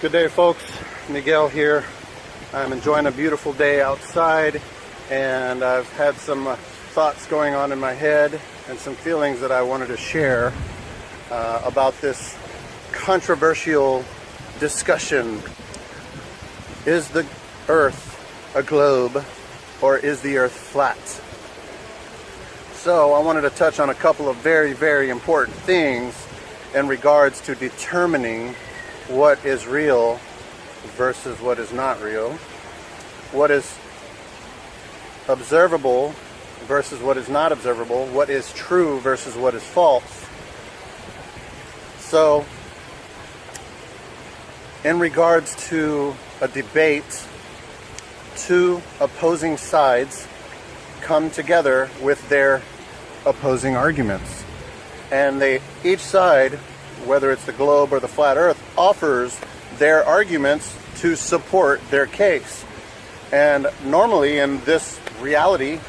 Good day, folks. Miguel here. I'm enjoying a beautiful day outside, and I've had some thoughts going on in my head and some feelings that I wanted to share about this controversial discussion. Is the Earth a globe, or is the Earth flat? So I wanted to touch on a couple of very, very important things in regards to determining what is real versus what is not real, what is observable versus what is not observable, what is true versus what is false. So, in regards to a debate, two opposing sides come together with their opposing arguments. And each side, whether it's the globe or the flat earth, offers their arguments to support their case. And normally in this reality,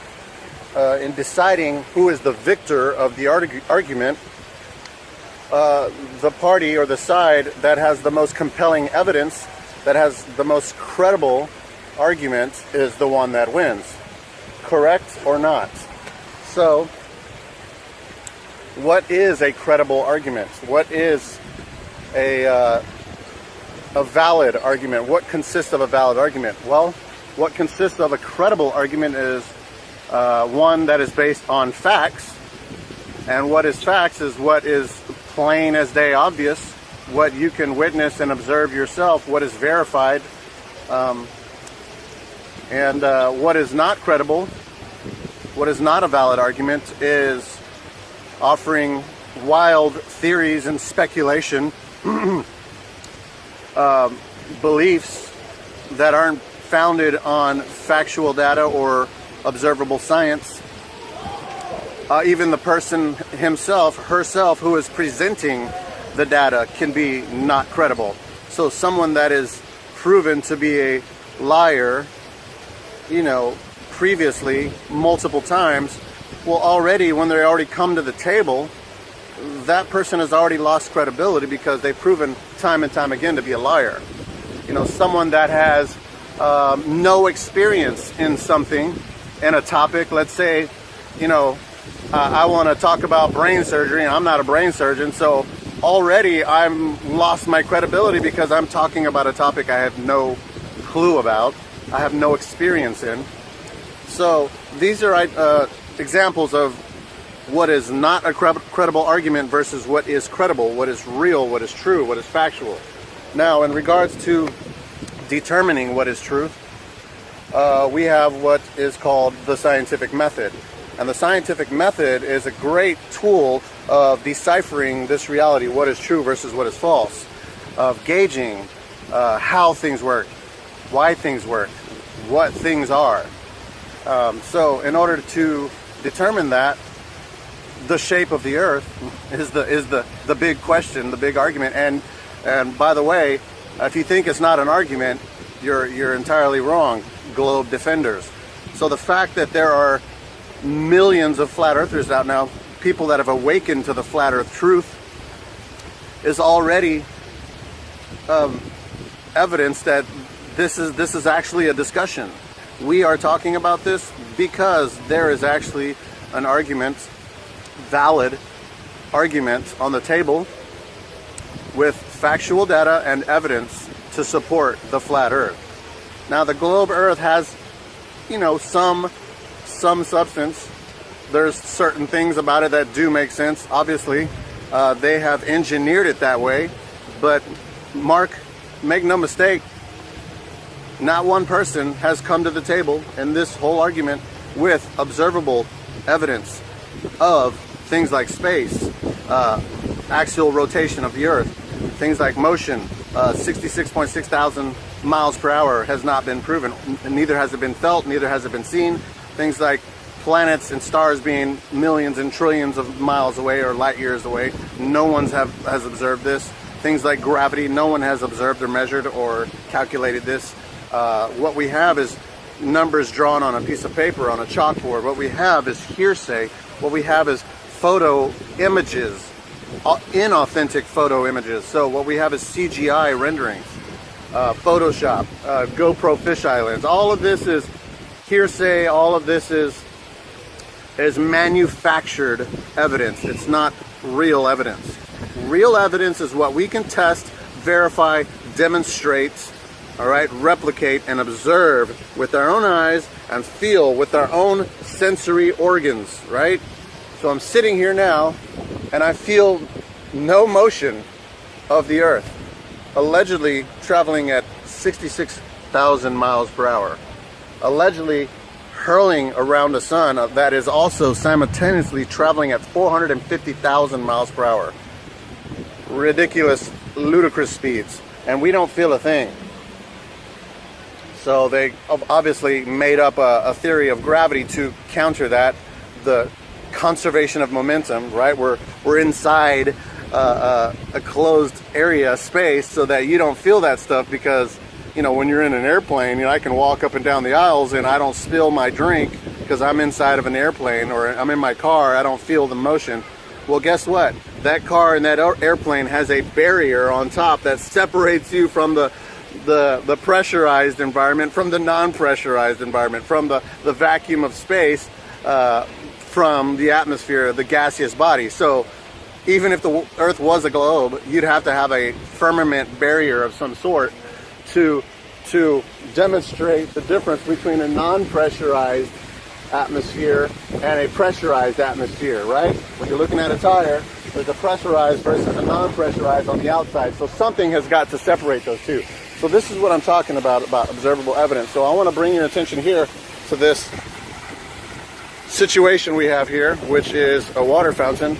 in deciding who is the victor of the argument, the party or the side that has the most compelling evidence, that has the most credible argument, is the one that wins. Correct or not? So, what is a credible argument? What is a valid argument? What consists of a valid argument? Well, what consists of a credible argument is one that is based on facts. And what is facts is what is plain as day obvious, what you can witness and observe yourself, what is verified. And what is not credible, what is not a valid argument, is offering wild theories and speculation, beliefs that aren't founded on factual data or observable science. Even the person himself, herself, who is presenting the data can be not credible. So someone that is proven to be a liar, previously, multiple times, well, already, when they already come to the table, that person has already lost credibility because they've proven time and time again to be a liar. Someone that has no experience in something, in a topic, let's say, I want to talk about brain surgery, and I'm not a brain surgeon, so already I'm lost my credibility because I'm talking about a topic I have no clue about, I have no experience in. So these are examples of what is not a credible argument versus what is credible, what is real, what is true, what is factual. Now, in regards to determining what is truth, we have what is called the scientific method. And the scientific method is a great tool of deciphering this reality, what is true versus what is false, of gauging how things work, why things work, what things are. So in order to determine that, the shape of the Earth is the big question, the big argument. And by the way, if you think it's not an argument, you're entirely wrong, globe defenders. So the fact that there are millions of flat earthers out now, people that have awakened to the flat earth truth, is already evidence that this is actually a discussion. We are talking about this because there is actually an argument, valid argument on the table with factual data and evidence to support the flat earth. Now, the globe earth has, some substance. There's certain things about it that do make sense. Obviously, they have engineered it that way, but make no mistake, not one person has come to the table in this whole argument with observable evidence of things like space, axial rotation of the Earth, things like motion. 66.6 thousand miles per hour has not been proven. Neither has it been felt, neither has it been seen. Things like planets and stars being millions and trillions of miles away or light years away, no one has observed this. Things like gravity, no one has observed or measured or calculated this. What we have is numbers drawn on a piece of paper, on a chalkboard. What we have is hearsay. What we have is photo images, inauthentic photo images. So what we have is CGI renderings. Photoshop, GoPro fisheye lens. All of this is hearsay. All of this is manufactured evidence. It's not real evidence. Real evidence is what we can test, verify, demonstrate, all right, replicate, and observe with our own eyes and feel with our own sensory organs, right? So I'm sitting here now and I feel no motion of the earth, allegedly traveling at 66,000 miles per hour, allegedly hurling around the sun that is also simultaneously traveling at 450,000 miles per hour. Ridiculous, ludicrous speeds, and we don't feel a thing. So they obviously made up a theory of gravity to counter that, the conservation of momentum, right? We're inside a closed area, space, so that you don't feel that stuff, because you know, when you're in an airplane, you know, I can walk up and down the aisles and I don't spill my drink because I'm inside of an airplane, or I'm in my car, I don't feel the motion. Well, guess what? That car and that airplane has a barrier on top that separates you from the pressurized environment, from the non-pressurized environment, from the vacuum of space, from the atmosphere, the gaseous body. So even if the Earth was a globe, you'd have to have a firmament barrier of some sort to demonstrate the difference between a non-pressurized atmosphere and a pressurized atmosphere, right? When you're looking at a tire, there's a pressurized versus a non-pressurized on the outside. So something has got to separate those two. So this is what I'm talking about observable evidence. So I want to bring your attention here to this situation we have here, which is a water fountain.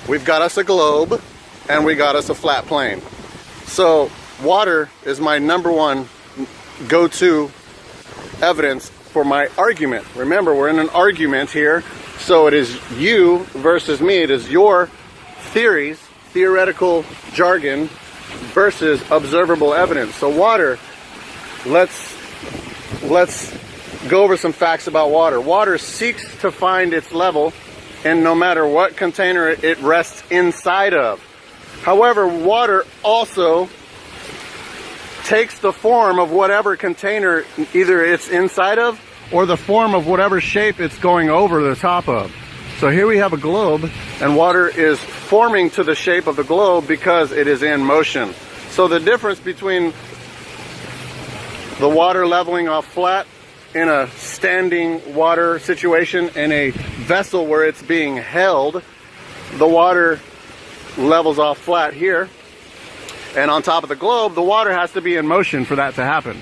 We've got us a globe and we got us a flat plane. So water is my number one go-to evidence for my argument. Remember, we're in an argument here, so it is you versus me. It is your theories, theoretical jargon, versus observable evidence. So water, let's go over some facts about water. Water seeks to find its level, and no matter what container it rests inside of. However, water also takes the form of whatever container either it's inside of or the form of whatever shape it's going over the top of. So here we have a globe, and water is forming to the shape of the globe because it is in motion. So the difference between the water leveling off flat in a standing water situation and a vessel where it's being held, the water levels off flat here. And on top of the globe, the water has to be in motion for that to happen.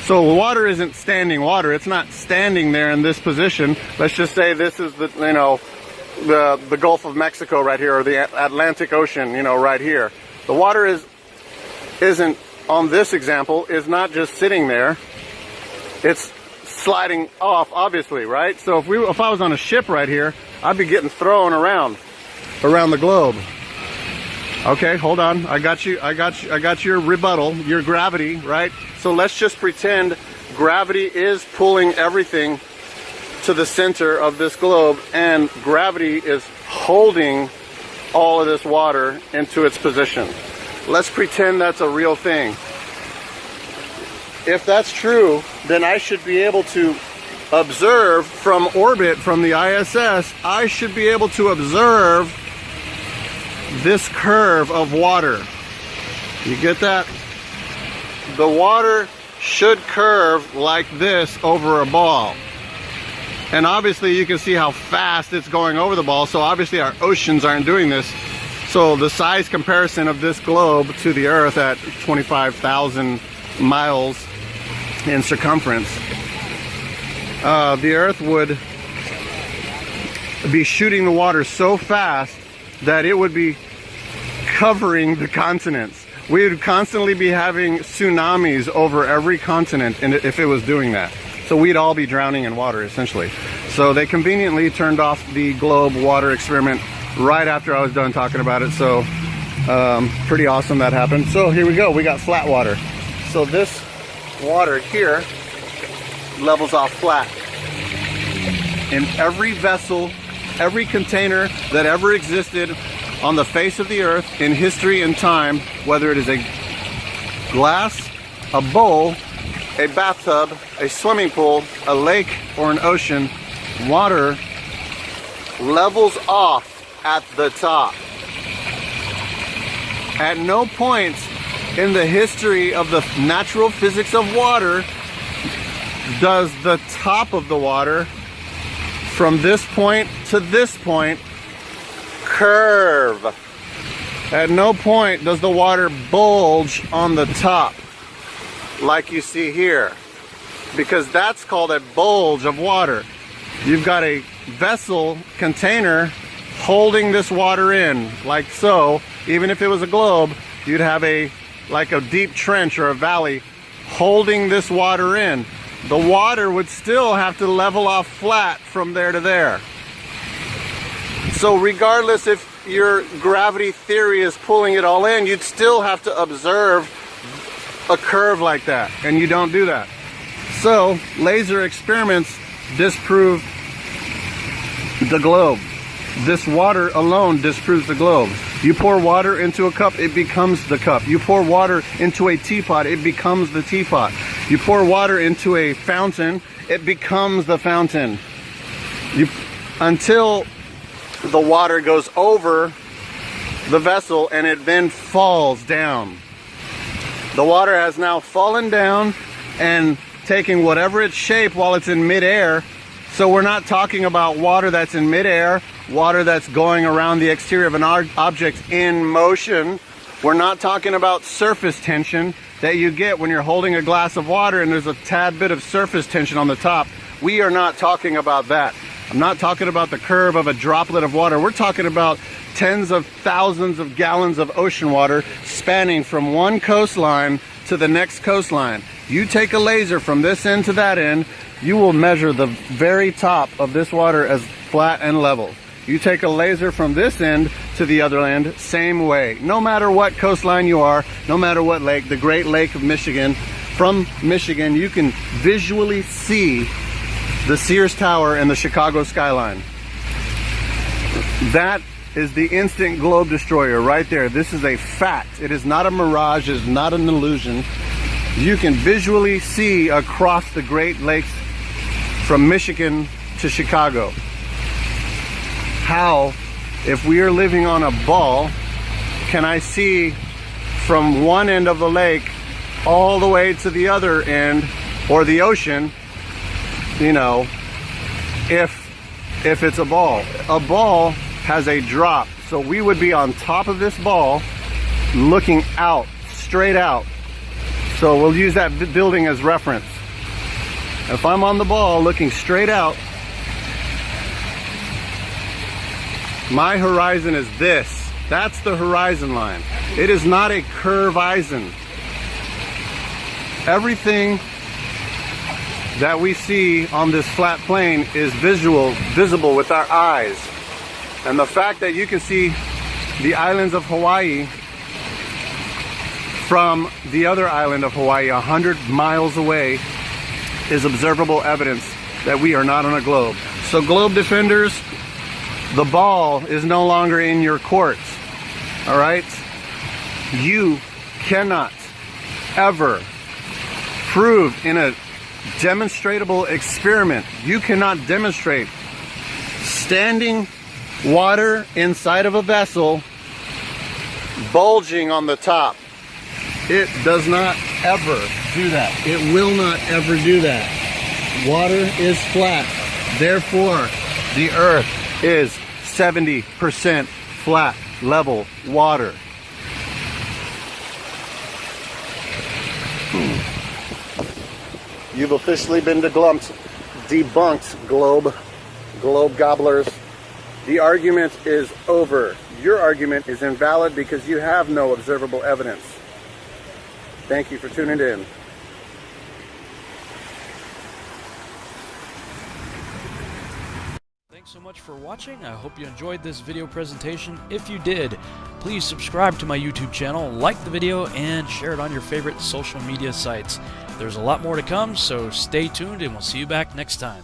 So water isn't standing water. It's not standing there in this position. Let's just say this is the, you know, the Gulf of Mexico right here, or the Atlantic Ocean, you know, right here. The water isn't on this example, is not just sitting there. It's sliding off, obviously, right? So if I was on a ship right here, I'd be getting thrown around the globe. Okay, hold on. I got your rebuttal, your gravity, right? So let's just pretend gravity is pulling everything to the center of this globe, and gravity is holding all of this water into its position. Let's pretend that's a real thing. If that's true, then I should be able to observe from orbit, from the ISS, I should be able to observe this curve of water. You get that? The water should curve like this over a ball. And obviously you can see how fast it's going over the ball, so obviously our oceans aren't doing this. So the size comparison of this globe to the Earth at 25,000 miles in circumference, the Earth would be shooting the water so fast that it would be covering the continents. We would constantly be having tsunamis over every continent if it was doing that. So we'd all be drowning in water, essentially. So they conveniently turned off the globe water experiment right after I was done talking about it. So pretty awesome that happened. So here we go, we got flat water. So this water here levels off flat. In every vessel, every container that ever existed on the face of the Earth in history and time, whether it is a glass, a bowl, a bathtub, a swimming pool, a lake, or an ocean, water levels off at the top. At no point in the history of the natural physics of water does the top of the water from this point to this point curve. At no point does the water bulge on the top like you see here, because that's called a bulge of water. You've got a vessel container holding this water in like so. Even if it was a globe, you'd have like a deep trench or a valley holding this water in. The water would still have to level off flat from there to there. So regardless if your gravity theory is pulling it all in, you'd still have to observe a curve like that, and you don't do that. So laser experiments disprove the globe. This water alone disproves the globe. You pour water into a cup, it becomes the cup. You pour water into a teapot, it becomes the teapot. You pour water into a fountain, it becomes the fountain. Until the water goes over the vessel and it then falls down. The water has now fallen down and taking whatever its shape while it's in midair. So we're not talking about water that's in midair, water that's going around the exterior of an object in motion. We're not talking about surface tension that you get when you're holding a glass of water and there's a tad bit of surface tension on the top. We are not talking about that. I'm not talking about the curve of a droplet of water. We're talking about tens of thousands of gallons of ocean water spanning from one coastline to the next coastline. You take a laser from this end to that end, you will measure the very top of this water as flat and level. You take a laser from this end to the other end, same way. No matter what coastline you are, no matter what lake, the Great Lake of Michigan, from Michigan, you can visually see the Sears Tower and the Chicago skyline. That is the instant globe destroyer right there. This is a fact. It is not a mirage, it is not an illusion. You can visually see across the Great Lakes from Michigan to Chicago. How, if we are living on a ball, can I see from one end of the lake all the way to the other end, or the ocean, you know, if it's a ball? A ball has a drop, so we would be on top of this ball looking out, straight out. So we'll use that building as reference. If I'm on the ball looking straight out, my horizon is this. That's the horizon line. It is not a curve-izon. Everything that we see on this flat plane is visible with our eyes. And the fact that you can see the islands of Hawaii from the other island of Hawaii 100 miles away is observable evidence that we are not on a globe. So globe defenders, the ball is no longer in your court. All right? You cannot ever prove in a demonstratable experiment, you cannot demonstrate standing water inside of a vessel bulging on the top. It does not ever do that. It will not ever do that. Water is flat. Therefore, the earth is 70% flat, level water. You've officially been debunked, globe gobblers. The argument is over. Your argument is invalid because you have no observable evidence. Thank you for tuning in. Thanks so much for watching. I hope you enjoyed this video presentation. If you did, please subscribe to my YouTube channel, like the video, and share it on your favorite social media sites. There's a lot more to come, so stay tuned and we'll see you back next time.